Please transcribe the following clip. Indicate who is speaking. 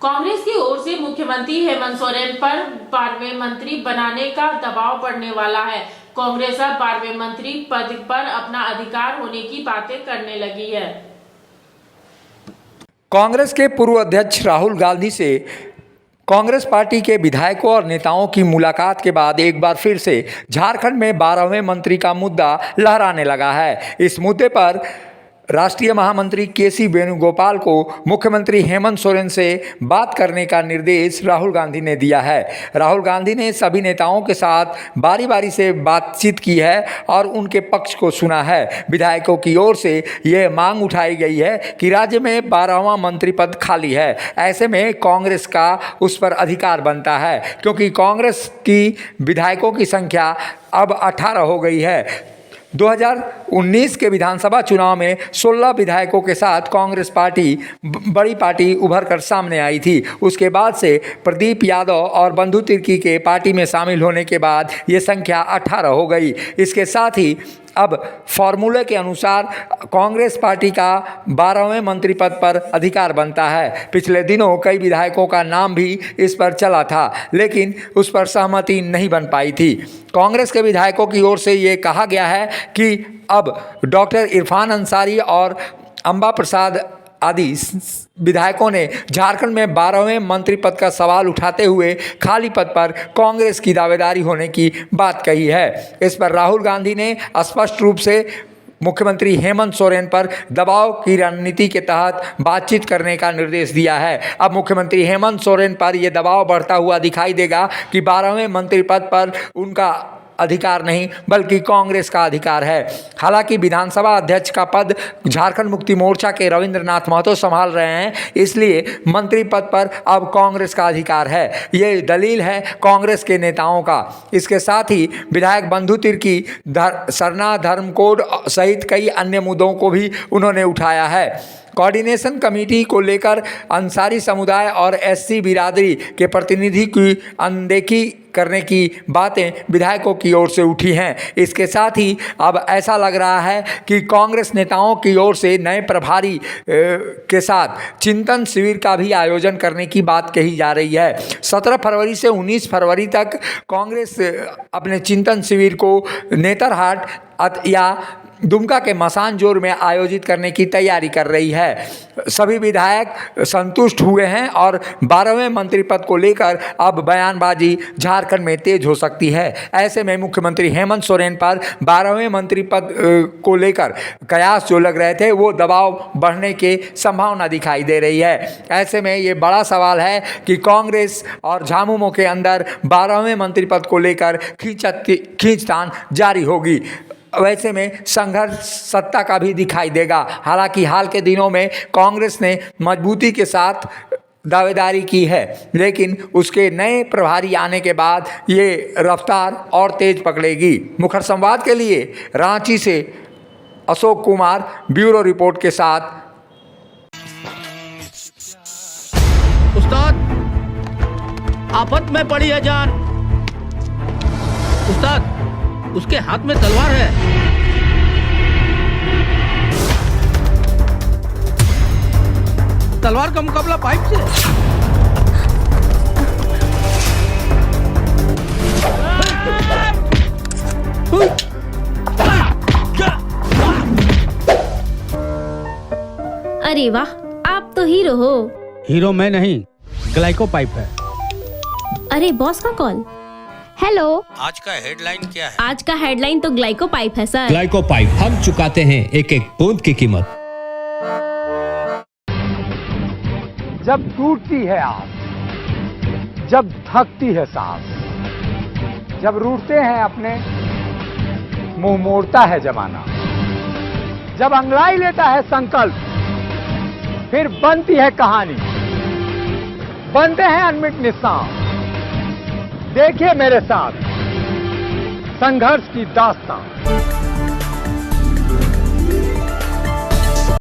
Speaker 1: कांग्रेस की ओर से मुख्यमंत्री हेमंत सोरेन पर 12वें मंत्री बनाने का दबाव पड़ने वाला है। कांग्रेस अब 12वें मंत्री पद पर अपना अधिकार होने की बातें करने लगी है।
Speaker 2: कांग्रेस के पूर्व अध्यक्ष राहुल गांधी से कांग्रेस पार्टी के विधायकों और नेताओं की मुलाकात के बाद एक बार फिर से झारखंड में 12वें मंत्री का मुद्दा लहराने लगा है। इस मुद्दे पर राष्ट्रीय महामंत्री केसी वेणुगोपाल को मुख्यमंत्री हेमंत सोरेन से बात करने का निर्देश राहुल गांधी ने दिया है। राहुल गांधी ने सभी नेताओं के साथ बारी बारी से बातचीत की है और उनके पक्ष को सुना है। विधायकों की ओर से यह मांग उठाई गई है कि राज्य में 12वां मंत्री पद खाली है। ऐसे में कांग्रेस का उस पर अधिकार बनता है, क्योंकि कांग्रेस की विधायकों की संख्या अब 18 हो गई है। 2019 के विधानसभा चुनाव में 16 विधायकों के साथ कांग्रेस पार्टी बड़ी पार्टी उभर कर सामने आई थी। उसके बाद से प्रदीप यादव और बंधु तिर्की के पार्टी में शामिल होने के बाद ये संख्या 18 हो गई। इसके साथ ही अब फॉर्मूले के अनुसार कांग्रेस पार्टी का 12वें मंत्री पद पर अधिकार बनता है। पिछले दिनों कई विधायकों का नाम भी इस पर चला था, लेकिन उस पर सहमति नहीं बन पाई थी। कांग्रेस के विधायकों की ओर से ये कहा गया है कि अब डॉक्टर इरफान अंसारी और अंबा प्रसाद आदि विधायकों ने झारखंड में 12वें मंत्री पद का सवाल उठाते हुए खाली पद पर कांग्रेस की दावेदारी होने की बात कही है। इस पर राहुल गांधी ने स्पष्ट रूप से मुख्यमंत्री हेमंत सोरेन पर दबाव की रणनीति के तहत बातचीत करने का निर्देश दिया है। अब मुख्यमंत्री हेमंत सोरेन पर यह दबाव बढ़ता हुआ दिखाई देगा कि 12वें मंत्री पद पर उनका अधिकार नहीं बल्कि कांग्रेस का अधिकार है। हालांकि विधानसभा अध्यक्ष का पद झारखंड मुक्ति मोर्चा के रविंद्रनाथ महतो संभाल रहे हैं, इसलिए मंत्री पद पर अब कांग्रेस का अधिकार है। ये दलील है कांग्रेस के नेताओं का। इसके साथ ही विधायक बंधु तिर्की सरना धर्म कोड सहित कई अन्य मुद्दों को भी उन्होंने उठाया है। कोऑर्डिनेशन कमेटी को लेकर अंसारी समुदाय और एससी बिरादरी के प्रतिनिधि की अनदेखी करने की बातें विधायकों की ओर से उठी हैं। इसके साथ ही अब ऐसा लग रहा है कि कांग्रेस नेताओं की ओर से नए प्रभारी के साथ चिंतन शिविर का भी आयोजन करने की बात कही जा रही है। 17 फरवरी से 19 फरवरी तक कांग्रेस अपने चिंतन शिविर को नेतरहाट या दुमका के मसानजोर में आयोजित करने की तैयारी कर रही है। सभी विधायक संतुष्ट हुए हैं और 12वें मंत्री पद को लेकर अब बयानबाजी झारखंड में तेज हो सकती है। ऐसे में मुख्यमंत्री हेमंत सोरेन पर 12वें मंत्री पद को लेकर कयास जो लग रहे थे वो दबाव बढ़ने की संभावना दिखाई दे रही है। ऐसे में ये बड़ा सवाल है कि कांग्रेस और झामुमो के अंदर 12वें मंत्री पद को लेकर खींचतान जारी होगी। वैसे में संघर्ष सत्ता का भी दिखाई देगा। हालांकि हाल के दिनों में कांग्रेस ने मजबूती के साथ दावेदारी की है, लेकिन उसके नए प्रभारी आने के बाद ये रफ्तार और तेज पकड़ेगी। मुखर संवाद के लिए रांची से अशोक कुमार, ब्यूरो रिपोर्ट के साथ।
Speaker 3: उस्ताद, आफत में पड़ी है जान। उस्ताद, उसके हाथ में तलवार है। तलवार का मुकाबला पाइप से।
Speaker 4: अरे वाह, आप तो हीरो हो।
Speaker 3: हीरो मैं नहीं, ग्लाइको पाइप है।
Speaker 4: अरे बॉस का कॉल। हेलो,
Speaker 5: आज का हेडलाइन क्या है?
Speaker 4: आज का हेडलाइन तो ग्लाइको पाइप है सर।
Speaker 6: ग्लाइको पाइप हम चुकाते हैं एक एक बूंद की कीमत।
Speaker 7: जब टूटती है आस, जब थकती है सांस, जब रूठते हैं अपने, मुंह मोड़ता है जमाना, जब अंगड़ाई लेता है संकल्प, फिर बनती है कहानी, बनते हैं अनमिट निशान। देखिए मेरे साथ संघर्ष की दास्तां।